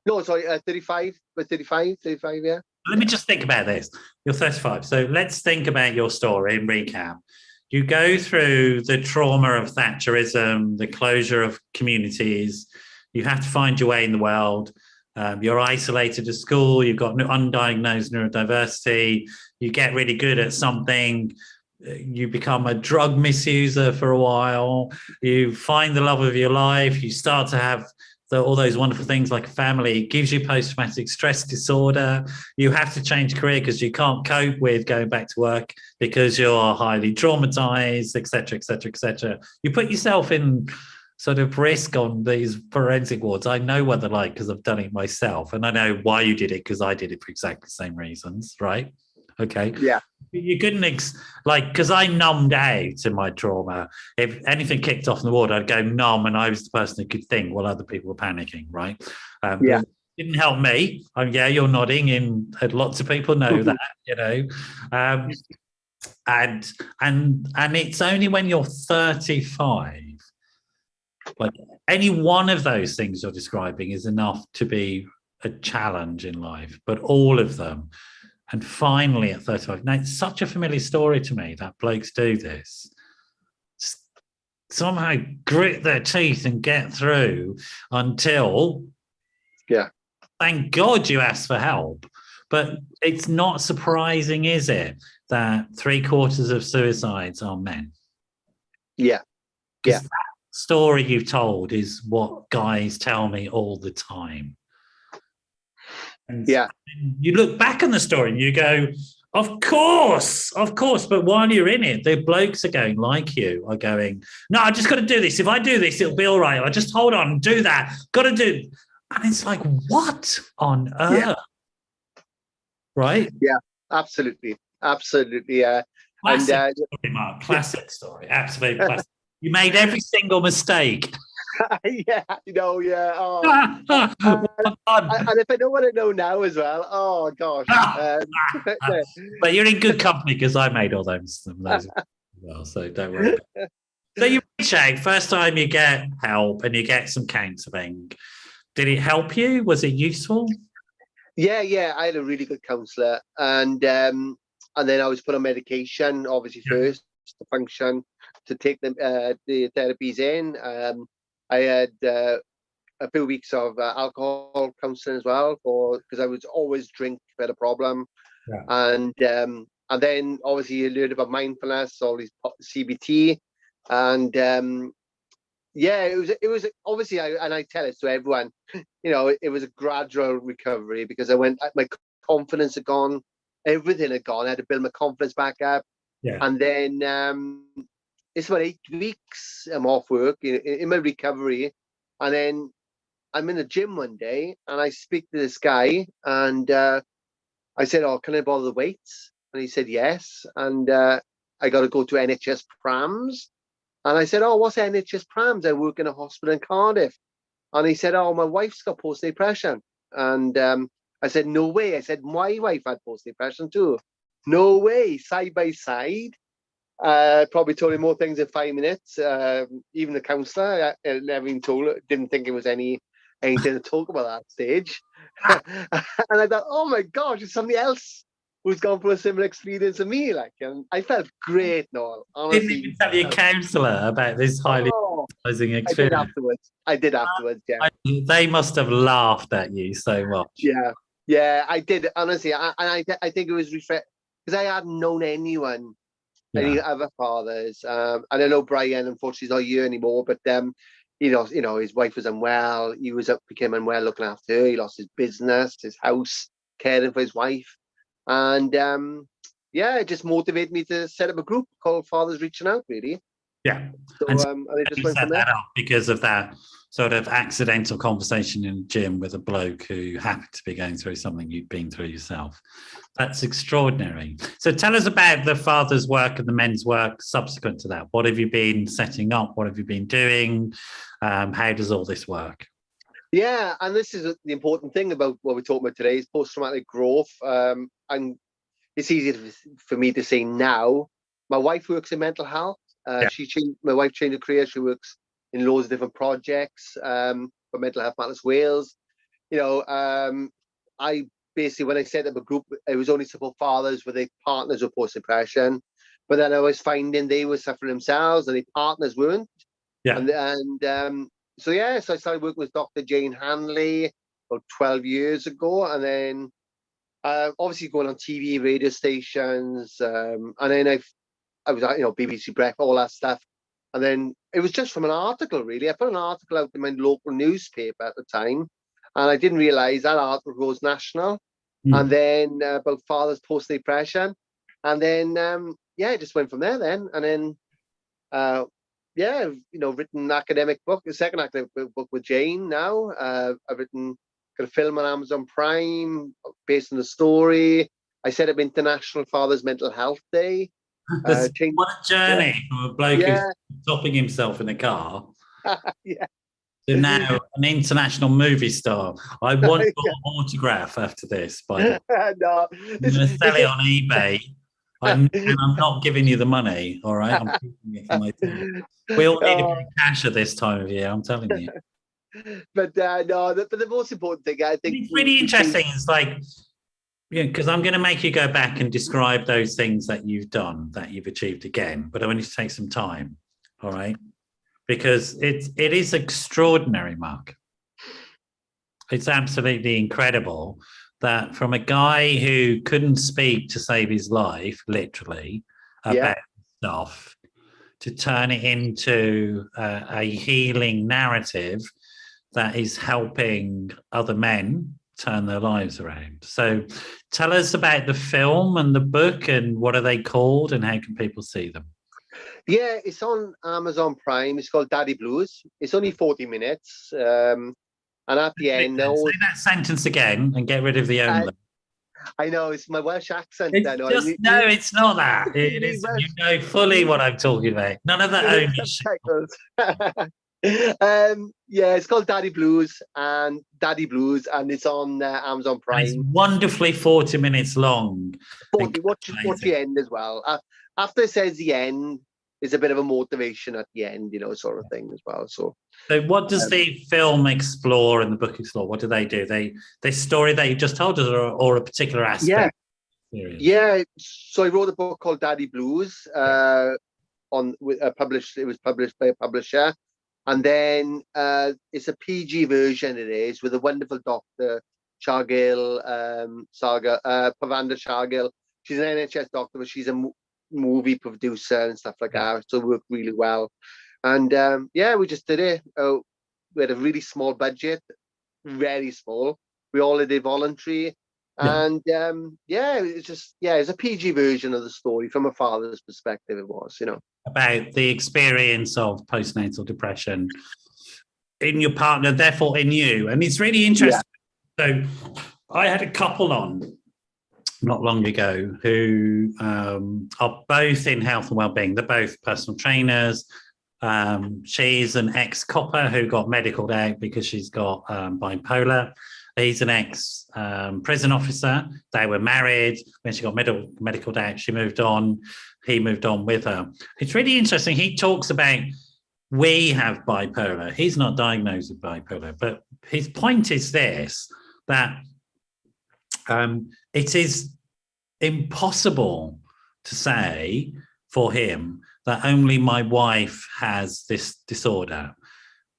No, sorry, 35. But 35, yeah. Let me just think about this. You're 35. So let's think about your story and recap. You go through the trauma of Thatcherism, the closure of communities. You have to find your way in the world. You're isolated at school. You've got undiagnosed neurodiversity. You get really good at something. You become a drug misuser for a while. You find the love of your life. You start to have all those wonderful things like a family. It gives you post-traumatic stress disorder. You have to change career because you can't cope with going back to work because you're highly traumatized, et cetera, et cetera, et cetera. You put yourself in sort of risk on these forensic wards. I know what they're like because I've done it myself. And I know why you did it because I did it for exactly the same reasons, right? Okay. Yeah. You couldn't, because I numbed out in my trauma. If anything kicked off in the ward, I'd go numb, and I was the person who could think while other people were panicking, right? It didn't help me. Yeah, you're nodding, and lots of people know that, you know. And it's only when you're 35, like any one of those things you're describing is enough to be a challenge in life, but all of them. And finally, at 35, now it's such a familiar story to me that blokes do this. Just somehow grit their teeth and get through until, thank God you asked for help. But it's not surprising, is it, that 3/4 of suicides are men? Yeah. That story you told is what guys tell me all the time. And you look back on the story and you go, of course. But while you're in it, the blokes are going, like you, are going, no, I just got to do this. If I do this, it'll be all right. I just hold on, do that. Got to do. And it's like, what on earth? Yeah. Right? Yeah, absolutely. Classic story, Mark. Classic story. Absolutely classic. You made every single mistake. Yeah. Oh. And if I know what I know now as well, oh gosh. But you're in good company because I made all those as well, so don't worry. So you reach out, first time you get help and you get some counselling. Did it help you? Was it useful? Yeah. I had a really good counsellor, and then I was put on medication, obviously first to function, to take the therapies in. I had a few weeks of alcohol counselling as well, because I was always drink, had a problem, and then obviously you learn about mindfulness, all these CBT, and it was obviously, I tell it to everyone, it was a gradual recovery because my confidence had gone, everything had gone. I had to build my confidence back up. Yeah. And then it's about 8 weeks I'm off work in my recovery. And then I'm in the gym one day and I speak to this guy and I said, "Oh, can I borrow the weights?" And he said, "Yes." And I got to go to NHS Prams. And I said, "Oh, what's NHS Prams? I work in a hospital in Cardiff." And he said, "Oh, my wife's got postnatal depression." And I said, "No way." I said, "My wife had postnatal depression too." "No way." Side by side. Probably told him more things in 5 minutes. Even the counsellor, never even told her, didn't think it was anything to talk about at that stage. And I thought, oh my gosh, it's somebody else who's gone through a similar experience to me. Like, and I felt great, Noel. Didn't Honestly. even tell your counsellor about this highly Oh, traumatizing I did experience. afterwards. I did afterwards. Yeah. They must have laughed at you so much. Yeah. Yeah, I did. Honestly, I think it was refresh because I hadn't known anyone, any Yeah. other fathers. And I know Brian, unfortunately, is not here anymore. But his wife was unwell. He became unwell looking after her. He lost his business, his house, caring for his wife, and yeah, it just motivated me to set up a group called Fathers Reaching Out. Really. Yeah. So And so and I just you went set from there. that up because of that sort of accidental conversation in the gym with a bloke who happened to be going through something you'd been through yourself. That's extraordinary. So tell us about the father's work and the men's work subsequent to that. What have you been setting up? What have you been doing? How does all this work? Yeah, and this is the important thing about what we're talking about today is post-traumatic growth. And it's easy for me to say now. My wife works in mental health. Yeah. My wife changed her career. She works in loads of different projects for Mental Health Matters Wales. I basically, when I set up a group, it was only support fathers with their partners with post-depression. But then I was finding they were suffering themselves and their partners weren't. Yeah. So I started working with Dr. Jane Hanley about 12 years ago, and then obviously going on TV, radio stations, and then I was at BBC Breakfast, all that stuff, and then it was just from an article really. I put an article out in my local newspaper at the time, and I didn't realise that article goes national, and then about fathers post depression, and then it just went from there then, and then. Written an academic book, a second academic book with Jane now. I've got a film on Amazon Prime based on the story. I set up International Fathers Mental Health Day. What a journey from a bloke who's stopping himself in a car Yeah. to now an international movie star. I want your autograph after this, by the way. No, I'm going to sell it on eBay. And I'm not giving you the money, all right? I'm keeping it for myself. We all need a bit of cash at this time of year, I'm telling you. But the most important thing, I think... It's really interesting. It's like, because I'm going to make you go back and describe those things that you've done, that you've achieved again, but I want you to take some time, all right? Because it is extraordinary, Mark. It's absolutely incredible that from a guy who couldn't speak to save his life, literally, about stuff, to turn it into a healing narrative that is helping other men turn their lives around. So tell us about the film and the book and what are they called and how can people see them? Yeah, it's on Amazon Prime. It's called Daddy Blues. It's only 40 minutes. And at the end... Say that sentence again and get rid of the only. I know, it's my Welsh accent. It's I know. it's not that. It is. You know fully what I'm talking about. None of that only it's called Daddy Blues, and it's on Amazon Prime. And it's wonderfully 40 minutes long. 40. Watch the end as well. After it says the end, there's a bit of a motivation at the end, sort of thing as well. So what does the film explore and the book explore? What do? They story that you just told us, or a particular aspect? Yeah. So I wrote a book called Daddy Blues. It was published by a publisher, and then it's a PG version. It is with a wonderful doctor, Pavanda Shargil. She's an NHS doctor, but she's a movie producer and stuff like that. So it worked really well. And we just did it. We had a really small budget, very small. We all did voluntary. And it's a PG version of the story from a father's perspective. It was, about the experience of postnatal depression in your partner, therefore in you. And it's really interesting. So I had a couple on not long ago who are both in health and wellbeing. They're both personal trainers. She's an ex-copper who got medicaled out because she's got bipolar. He's an ex-prison officer. They were married. When she got medicaled out, she moved on. He moved on with her. It's really interesting. He talks about we have bipolar. He's not diagnosed with bipolar, but his point is this, that it is impossible to say for him that only my wife has this disorder,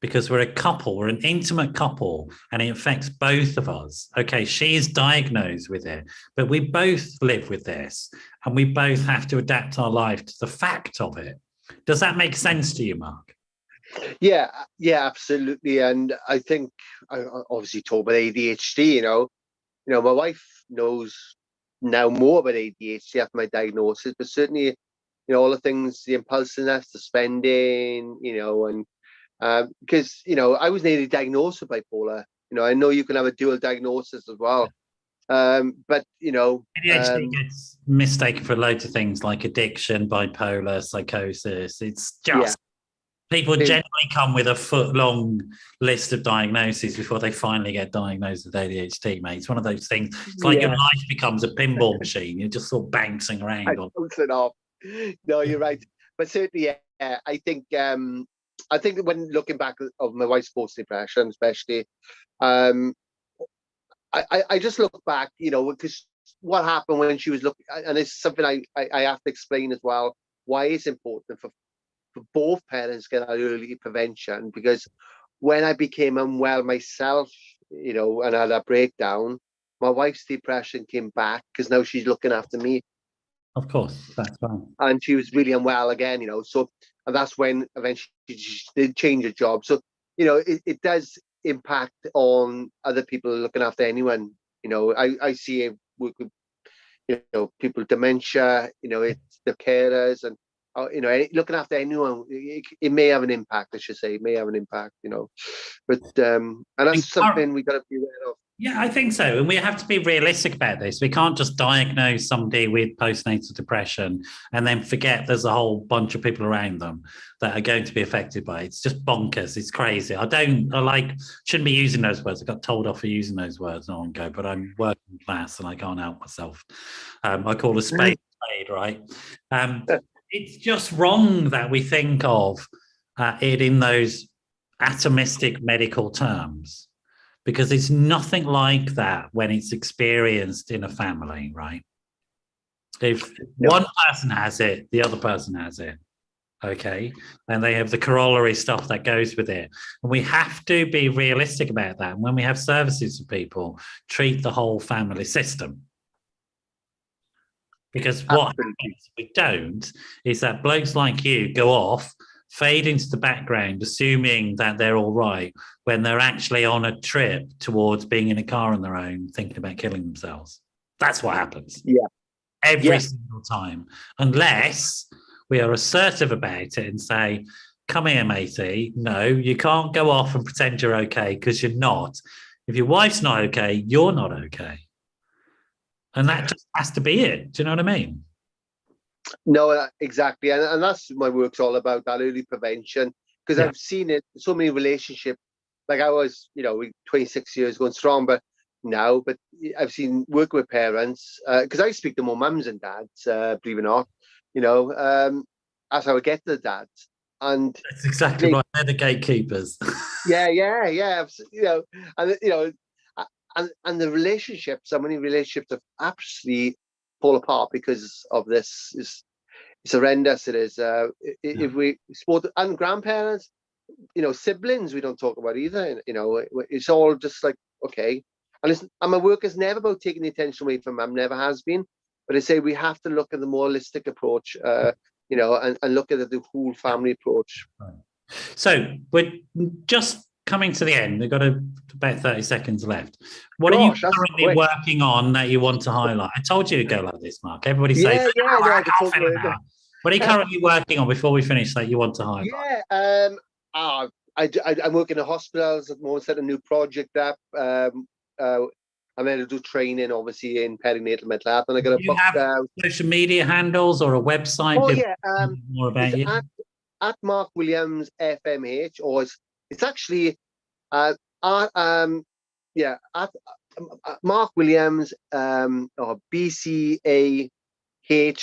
because we're a couple, we're an intimate couple, and it affects both of us. Okay, she's diagnosed with it, but we both live with this, and we both have to adapt our life to the fact of it. Does that make sense to you, Mark? Yeah, absolutely. And I think I obviously talk about ADHD. My wife knows now more about ADHD after my diagnosis, but certainly, all the things, the impulsiveness, the spending, and because I was nearly diagnosed with bipolar. I know you can have a dual diagnosis as well, but ADHD gets mistaken for loads of things like addiction, bipolar, psychosis. It's just people generally come with a foot-long list of diagnoses before they finally get diagnosed with ADHD, mate. It's one of those things. It's like your life becomes a pinball machine. You're just sort of bouncing around. Bouncing off. No, you're right. But certainly, I think when looking back of my wife's post-depression, especially, I just look back, because what happened when she was looking, and it's something I have to explain as well, why it's important for both parents to get early prevention. Because when I became unwell myself, and I had a breakdown, my wife's depression came back because now she's looking after me. Of course, that's fine. And she was really unwell again, so, and that's when eventually she did change her job. So, it does impact on other people looking after anyone. I see it work with, people with dementia, it's the carers, and looking after anyone, it may have an impact. I should say, it may have an impact. But and that's something we got to be aware of. Yeah, I think so. And we have to be realistic about this. We can't just diagnose somebody with postnatal depression and then forget there's a whole bunch of people around them that are going to be affected by it. It's just bonkers. It's crazy. Shouldn't be using those words. I got told off for using those words not long ago, but I'm working class and I can't help myself. I call a spade a spade, right? It's just wrong that we think of it in those atomistic medical terms, because it's nothing like that when it's experienced in a family, right? If one person has it, the other person has it, okay? And they have the corollary stuff that goes with it. And we have to be realistic about that. And when we have services for people, treat the whole family system. Because what happens if we don't is that blokes like you go off, fade into the background, assuming that they're all right, when they're actually on a trip towards being in a car on their own, thinking about killing themselves. That's what happens. Yeah. Every single time. Unless we are assertive about it and say, come here, matey. No, you can't go off and pretend you're okay, because you're not. If your wife's not okay, you're not okay. And that just has to be it. Do you know what I mean? No, exactly. And that's my work's all about, that early prevention. Because I've seen it, so many relationships. Like I was, 26 years going strong, but I've seen work with parents, because I speak to more mums and dads, believe it or not, that's how I get to the dads. And that's exactly right. They're the gatekeepers. Yeah. And the relationships, so many relationships have absolutely fall apart because of this. It's horrendous. It is. If we sport and grandparents, siblings, we don't talk about either. It's all just like, okay. And my work is never about taking the attention away from mum, never has been. But I say we have to look at the more holistic approach, and look at the whole family approach. So we're just coming to the end. We've got about 30 seconds left. What Gosh, are you that's currently quick. working on that you want to highlight? I told you to go like this, Mark. Everybody says, Yeah, no, I could talk half an about hour. What are you currently working on before we finish that you want to highlight? Yeah, I'm working in hospitals at the moment, set a new project up. I'm going to do training, obviously, in perinatal mental health. And I got a Do you book. have social media handles or a website? Oh, People yeah. know more about It's you. at Mark Williams FMH, or it's actually at Mark Williams or BCAH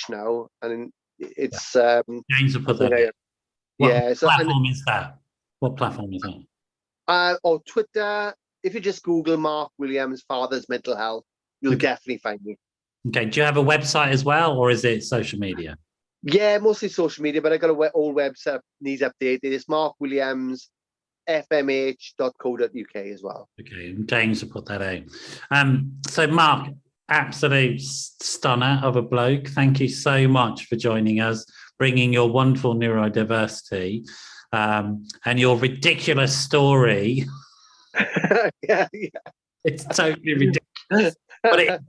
now, and it's James will put that in. What So platform is that? What platform is that? or Twitter. If you just Google Mark Williams Father's Mental Health, you'll definitely find me. Okay. Do you have a website as well, or is it social media? Yeah, mostly social media, but I got a old website needs updated. It's Mark Williams fmh.co.uk as well. Okay, James will put that out. So Mark, absolute stunner of a bloke. Thank you so much for joining us, bringing your wonderful neurodiversity and your ridiculous story. yeah. It's totally ridiculous. But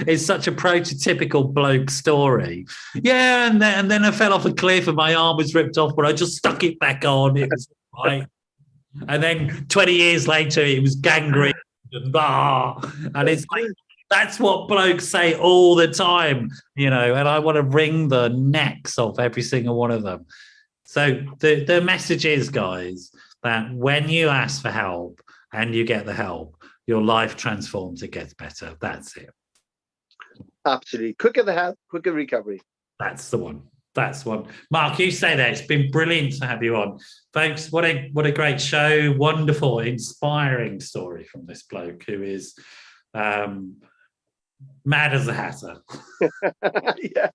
it's such a prototypical bloke story. Yeah, and then I fell off a cliff and my arm was ripped off, but I just stuck it back on. It was right. And then 20 years later, it was gangrene and it's like, that's what blokes say all the time, and I want to wring the necks off every single one of them. So the message is, guys, that when you ask for help and you get the help, your life transforms, it gets better. That's it. Absolutely. Quicker the help, quicker recovery. That's the one. That's one. Mark, you say that. It's been brilliant to have you on. Folks, what a great show. Wonderful, inspiring story from this bloke who is mad as a hatter. Yeah.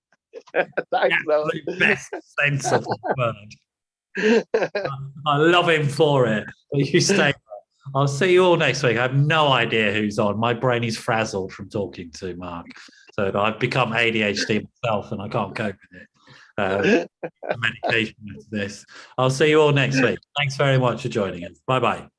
Thanks, the best sense of the word. I love him for it. You stay. I'll see you all next week. I have no idea who's on. My brain is frazzled from talking to Mark. So I've become ADHD myself and I can't cope with it. Medication into this. I'll see you all next week. Thanks very much for joining us. Bye-bye.